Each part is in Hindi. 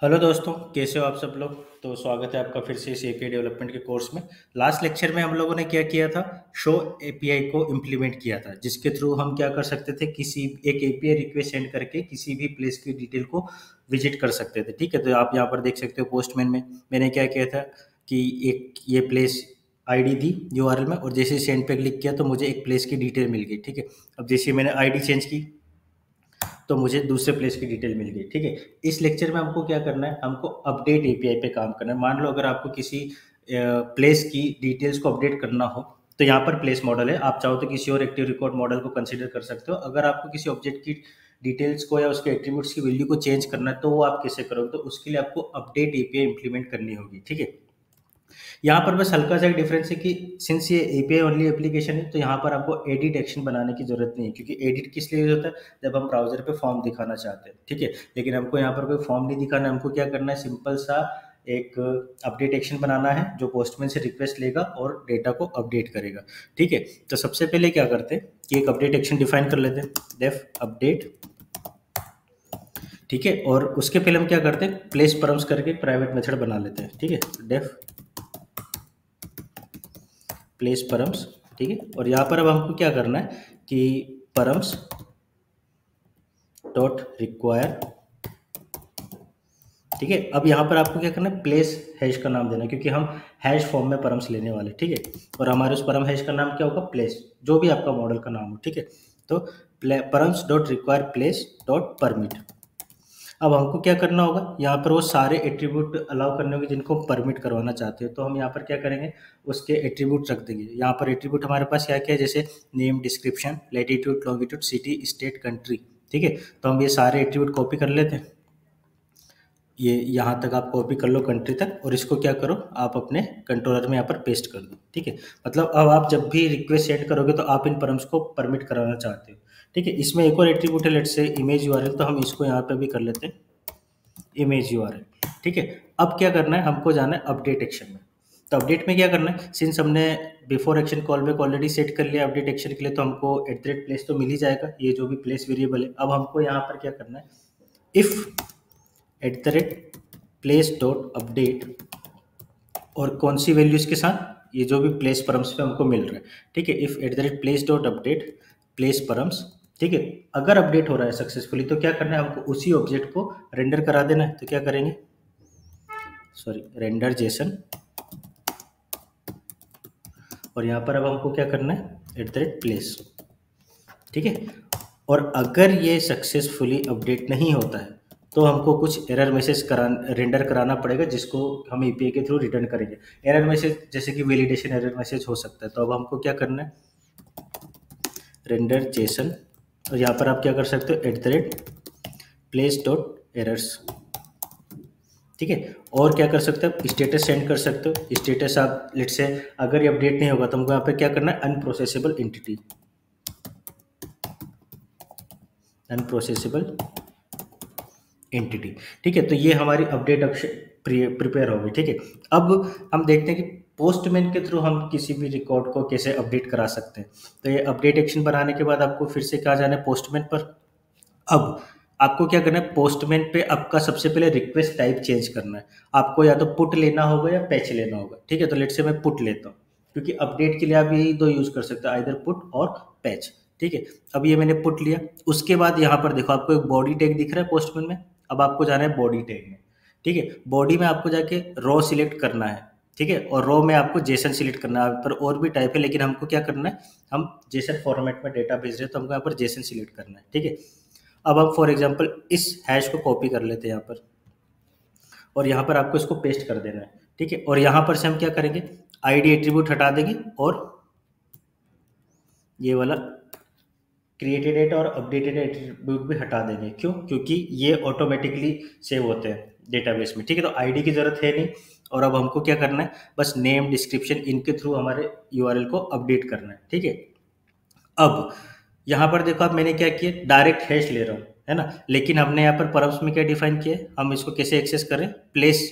हेलो दोस्तों, कैसे हो आप सब लोग। तो स्वागत है आपका फिर से इस एपीआई डेवलपमेंट के कोर्स में। लास्ट लेक्चर में हम लोगों ने क्या किया था, शो एपीआई को इम्प्लीमेंट किया था, जिसके थ्रू हम क्या कर सकते थे, किसी एक एपीआई रिक्वेस्ट सेंड करके किसी भी प्लेस की डिटेल को विजिट कर सकते थे। ठीक है, तो आप यहाँ पर देख सकते हो पोस्टमैन में मैंने क्या किया था कि एक ये प्लेस आईडी दी यूआरएल में, और जैसे सेंड पे क्लिक किया तो मुझे एक प्लेस की डिटेल मिल गई। ठीक है, अब जैसे मैंने आईडी चेंज की तो मुझे दूसरे प्लेस की डिटेल मिल गई। ठीक है, इस लेक्चर में हमको क्या करना है, हमको अपडेट एपीआई पे काम करना है। मान लो अगर आपको किसी प्लेस की डिटेल्स को अपडेट करना हो, तो यहाँ पर प्लेस मॉडल है, आप चाहो तो किसी और एक्टिव रिकॉर्ड मॉडल को कंसीडर कर सकते हो। अगर आपको किसी ऑब्जेक्ट की डिटेल्स को या उसके एट्रीब्यूट्स की वैल्यू को चेंज करना है, तो वो आप कैसे करोगे, तो उसके लिए आपको अपडेट एपीआई इंप्लीमेंट करनी होगी। ठीक है, यहाँ पर बस हल्का सा एक डिफरेंस है कि सिंस ये एपीआई ओनली एप्लीकेशन है, तो यहाँ पर आपको एडिट एक्शन बनाने की जरूरत नहीं है, क्योंकि एडिट किस लिए होता है, जब हम ब्राउजर पे फॉर्म दिखाना चाहते हैं। ठीक है, लेकिन हमको यहाँ पर कोई फॉर्म नहीं दिखाना है, हमको क्या करना है, सिंपल सा एक अपडेट एक्शन बनाना है जो पोस्टमैन से रिक्वेस्ट लेगा और डेटा को अपडेट करेगा। ठीक है, तो सबसे पहले क्या करते हैं कि एक अपडेट एक्शन डिफाइन कर लेते हैं, डेफ अपडेट। ठीक है, और उसके पहले हम क्या करते हैं, प्लेस परम्स करके प्राइवेट मेथड बना लेते हैं। ठीक है, डेफ प्लेस परम्स। ठीक है, और यहाँ पर अब हमको क्या करना है कि परम्स डॉट रिक्वायर। ठीक है, अब यहाँ पर आपको क्या करना है, प्लेस हैश का नाम देना है, क्योंकि हम हैश फॉर्म में परम्स लेने वाले। ठीक है, और हमारे उस परम हैश का नाम क्या होगा, प्लेस, जो भी आपका मॉडल का नाम हो। ठीक है, तो params dot require place dot permit. अब हमको क्या करना होगा, यहाँ पर वो सारे एट्रीब्यूट अलाउ करने होंगे जिनको हम परमिट करवाना चाहते हो। तो हम यहाँ पर क्या करेंगे, उसके एट्रीब्यूट रख देंगे। यहाँ पर एट्रीब्यूट हमारे पास क्या क्या है, जैसे name, description, latitude, longitude, city, state, country. ठीक है, तो हम ये सारे एट्रीब्यूट कॉपी कर लेते हैं। ये यहाँ तक आप कॉपी कर लो, कंट्री तक, और इसको क्या करो, आप अपने कंट्रोलर में यहाँ पर पेस्ट कर दो। ठीक है, मतलब अब आप जब भी रिक्वेस्ट सेंड करोगे तो आप इन परम्स को परमिट कराना चाहते हो। ठीक है, इसमें एक और एट्रीब्यूट है, लेट से इमेज यूआरएल, तो हम इसको यहाँ पे भी कर लेते हैं, इमेज यूआरएल। ठीक है, अब क्या करना है, हमको जाना है अपडेट एक्शन में। तो अपडेट में क्या करना है, सिंस हमने before action call back already set कर लिया अपडेट एक्शन के लिए, तो हमको @प्लेस तो मिल ही जाएगा, ये जो भी प्लेस वेरिएबल है। अब हमको यहाँ पर क्या करना है, इफ @प्लेस डॉट अपडेट, और कौन सी वैल्यूज के साथ, ये जो भी प्लेस परम्स पे हमको मिल रहा है। ठीक है, if @place dot update place params. ठीक है, अगर अपडेट हो रहा है सक्सेसफुली तो क्या करना है, हमको उसी ऑब्जेक्ट को रेंडर करा देना है। तो क्या करेंगे, सॉरी, रेंडर जेसन, और यहाँ पर अब हमको क्या करना है, @प्लेस। ठीक है, और अगर ये सक्सेसफुली अपडेट नहीं होता है तो हमको कुछ एरर मैसेज रेंडर कराना पड़ेगा, जिसको हम एपीआई के थ्रू रिटर्न करेंगे। एरर मैसेज जैसे कि वैलिडेशन एरर मैसेज हो सकता है, तो अब हमको क्या करना है, रेंडर जेसन, और यहाँ पर आप क्या कर सकते हो, @प्लेस डॉट एरर्स। ठीक है, और क्या कर सकते हो, स्टेटस सेंड कर सकते हो। स्टेटस आप लेट से अगर ये अपडेट नहीं होगा तो हमको यहाँ पे क्या करना है, अनप्रोसेसेबल एंटिटी, अनप्रोसेसेबल एंटिटी। ठीक है, तो ये हमारी अपडेट प्रिपेयर होगी। ठीक है, अब हम देखते हैं कि पोस्टमैन के थ्रू हम किसी भी रिकॉर्ड को कैसे अपडेट करा सकते हैं। तो ये अपडेट एक्शन बनाने के बाद आपको फिर से कहाँ जाना है, पोस्टमैन पर। अब आपको क्या करना है, पोस्टमैन पे आपका सबसे पहले रिक्वेस्ट टाइप चेंज करना है। आपको या तो पुट लेना होगा या पैच लेना होगा। ठीक है, तो लेट से मैं पुट लेता हूँ, क्योंकि अपडेट के लिए आप यही दो यूज कर सकते हो, आइदर पुट और पैच। ठीक है, अब ये मैंने पुट लिया। उसके बाद यहाँ पर देखो आपको एक बॉडी टैग दिख रहा है पोस्टमैन में। अब आपको जाना है बॉडी टैग में। ठीक है, बॉडी में आपको जाके रो सिलेक्ट करना है। ठीक है, और रो में आपको जेसन सिलेक्ट करना है। पर और भी टाइप है, लेकिन हमको क्या करना है, हम जेसन फॉर्मेट में डेटा भेज रहे हैं, तो हमको यहाँ पर जेसन सिलेक्ट करना है। ठीक है, अब हम फॉर एग्जांपल इस हैश को कॉपी कर लेते हैं यहाँ पर, और यहाँ पर आपको इसको पेस्ट कर देना है। ठीक है, और यहाँ पर से हम क्या करेंगे, आईडी एट्रीब्यूट हटा देंगे, और ये वाला क्रिएटेड डेटा और अपडेटेड एट्रीब्यूट भी हटा देंगे। क्यों, क्योंकि ये ऑटोमेटिकली सेव होते हैं डेटाबेस में। ठीक है, तो आईडी की जरूरत है नहीं। और अब हमको क्या करना है, बस नेम, डिस्क्रिप्शन, इनके थ्रू हमारे यूआरएल को अपडेट करना है। ठीक है, अब यहाँ पर देखो, अब मैंने क्या किया, डायरेक्ट हैश ले रहा हूँ, है ना, लेकिन हमने यहाँ पर परम्स में क्या डिफाइन किया है, हम इसको कैसे एक्सेस करें, प्लेस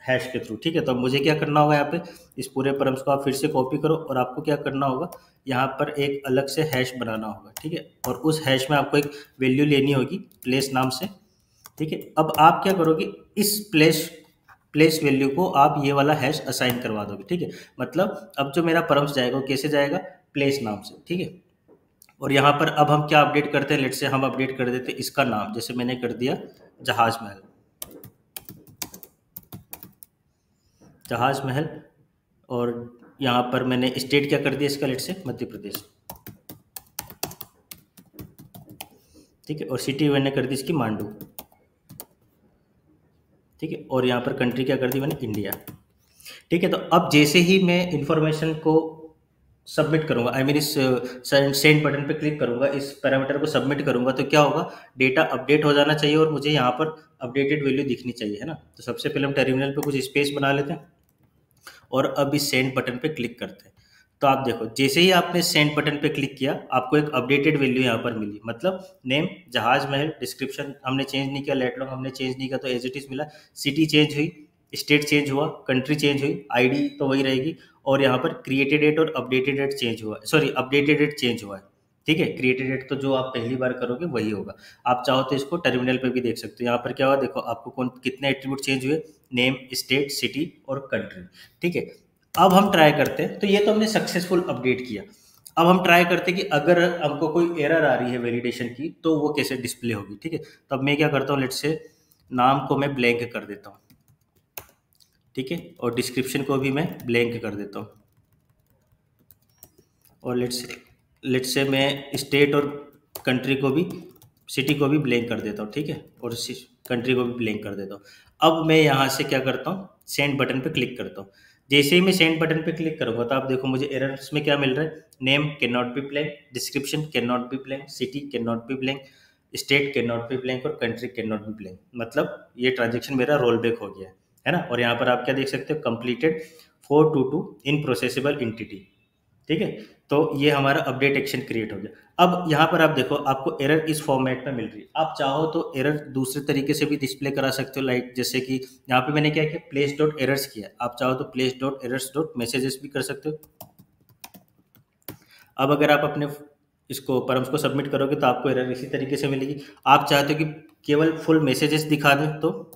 हैश के थ्रू। ठीक है, तो अब मुझे क्या करना होगा, यहाँ पे इस पूरे परम्स को आप फिर से कॉपी करो, और आपको क्या करना होगा, यहाँ पर एक अलग से हैश बनाना होगा। ठीक है, और उस हैश में आपको एक वैल्यू लेनी होगी प्लेस नाम से। ठीक है। अब आप क्या करोगे, इस प्लेस प्लेस वैल्यू को आप ये वाला हैश असाइन करवा दोगे। ठीक है, मतलब अब जो मेरा परम्स जाएगा वो कैसे जाएगा, प्लेस नाम से। ठीक है, और यहाँ पर अब हम क्या अपडेट करते हैं, लेट से हम अपडेट कर देते हैं इसका नाम, जैसे मैंने कर दिया जहाज महल, जहाज महल। और यहाँ पर मैंने स्टेट क्या कर दिया इसका, लेट से मध्य प्रदेश। ठीक है, और सिटी मैंने कर दी इसकी मांडू। ठीक है, और यहाँ पर कंट्री क्या कर दी मैंने, इंडिया। ठीक है, तो अब जैसे ही मैं इंफॉर्मेशन को सबमिट करूंगा, आई मीन इस सेंड बटन पे क्लिक करूंगा, इस पैरामीटर को सबमिट करूंगा, तो क्या होगा, डेटा अपडेट हो जाना चाहिए और मुझे यहाँ पर अपडेटेड वैल्यू दिखनी चाहिए, है ना। तो सबसे पहले हम टर्मिनल पे कुछ स्पेस बना लेते हैं और अब इस सेंड बटन पे क्लिक करते हैं। तो आप देखो, जैसे ही आपने सेंड बटन पे क्लिक किया, आपको एक अपडेटेड वैल्यू यहाँ पर मिली, मतलब नेम जहाज महल, डिस्क्रिप्शन हमने चेंज नहीं किया, लेट लॉन्ग हमने चेंज नहीं किया तो एज इट इज मिला, सिटी चेंज हुई, स्टेट चेंज हुआ, कंट्री चेंज हुई, आईडी तो वही रहेगी, और यहाँ पर क्रिएटेड डेट और अपडेटेड डेट चेंज हुआ, सॉरी अपडेटेड डेट चेंज हुआ है। ठीक है, क्रिएटेड डेट तो जो आप पहली बार करोगे वही होगा। आप चाहो तो इसको टर्मिनल पे भी देख सकते हो, यहाँ पर क्या हुआ देखो, आपको कौन कितने एट्रीब्यूट चेंज हुए, नेम, स्टेट, सिटी और कंट्री। ठीक है, अब हम ट्राई करते हैं, तो ये तो हमने सक्सेसफुल अपडेट किया। अब हम ट्राई करते हैं कि अगर हमको कोई एरर आ रही है वैलिडेशन की, तो वो कैसे डिस्प्ले होगी। ठीक है, तो अब मैं क्या करता हूँ, लेट से नाम को मैं ब्लैंक कर देता हूँ। ठीक है, और डिस्क्रिप्शन को भी मैं ब्लैंक कर देता हूँ, और लेट से मैं स्टेट और कंट्री को भी, सिटी को भी ब्लैंक कर देता हूँ। ठीक है, और कंट्री को भी ब्लैंक कर देता हूँ। अब मैं यहाँ से क्या करता हूँ, सेंड बटन पे क्लिक करता हूँ। जैसे ही मैं सेंड बटन पे क्लिक करूँगा, तो आप देखो मुझे एरर्स में क्या मिल रहा है, name can not be blank, description can not be blank, city can not be blank, state can not be blank और country can not be blank. मतलब ये ट्रांजेक्शन मेरा रोल बैक हो गया है ना। और यहाँ पर आप क्या देख सकते हो, कंप्लीटेड 422 इन प्रोसेसेबल इंटिटी। ठीक है, तो ये हमारा अपडेट एक्शन क्रिएट हो गया। अब यहाँ पर आप देखो, आपको एरर इस फॉर्मेट में मिल रही है। आप चाहो तो एरर दूसरे तरीके से भी डिस्प्ले करा सकते हो, लाइक जैसे कि यहाँ पे मैंने क्या किया, प्लेस डॉट एरर्स किया। आप चाहो तो place dot errors dot messages भी कर सकते हो। अब अगर आप अपने इसको परम्स को सबमिट करोगे, तो आपको एरर इसी तरीके से मिलेगी। आप चाहते हो कि केवल फुल मैसेजेस दिखा दें, तो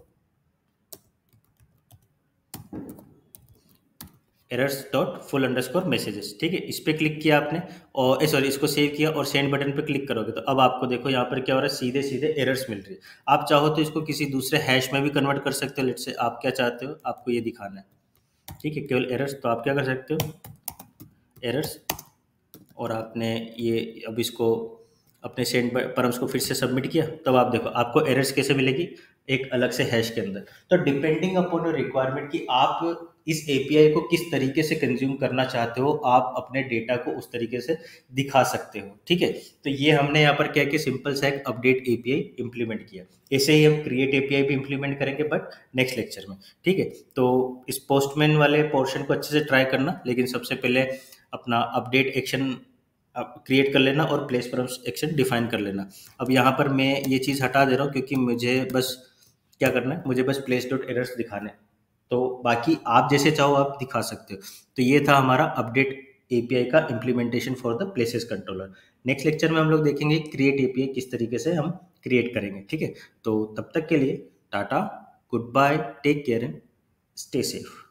errors dot full underscore messages. ठीक है, इस पर क्लिक किया आपने, और सॉरी इसको सेव किया और सेंड बटन पे क्लिक करोगे, तो अब आपको देखो यहाँ पर क्या हो रहा है, सीधे सीधे एरर्स मिल रही है। आप चाहो तो इसको किसी दूसरे हैश में भी कन्वर्ट कर सकते हो। लेट से आप क्या चाहते हो, आपको ये दिखाना है, ठीक है, केवल एरर्स, तो आप क्या कर सकते हो, एरर्स, और आपने ये अब इसको अपने सेंड परम्स को फिर से सबमिट किया, तब आप देखो आपको एरर्स कैसे मिलेगी, एक अलग से हैश के अंदर। तो डिपेंडिंग अपॉन योर रिक्वायरमेंट कि आप इस एपीआई को किस तरीके से कंज्यूम करना चाहते हो, आप अपने डेटा को उस तरीके से दिखा सकते हो। ठीक है, तो ये हमने यहाँ पर क्या किया, सिंपल सा एक अपडेट एपीआई इंप्लीमेंट किया। ऐसे ही हम क्रिएट एपीआई भी इंप्लीमेंट करेंगे, बट नेक्स्ट लेक्चर में। ठीक है, तो इस पोस्टमैन वाले पोर्शन को अच्छे से ट्राई करना, लेकिन सबसे पहले अपना अपडेट एक्शन क्रिएट कर लेना और प्लेस परम्स एक्शन डिफाइन कर लेना। अब यहाँ पर मैं ये चीज़ हटा दे रहा हूँ, क्योंकि मुझे बस क्या करना है, मुझे बस प्लेस डॉट एरर्स दिखाने, तो बाकी आप जैसे चाहो आप दिखा सकते हो। तो ये था हमारा अपडेट एपीआई का implementation for the places controller. Next lecture में हम लोग देखेंगे क्रिएट एपीआई किस तरीके से हम क्रिएट करेंगे। ठीक है, तो तब तक के लिए tata, good bye, take care and stay safe.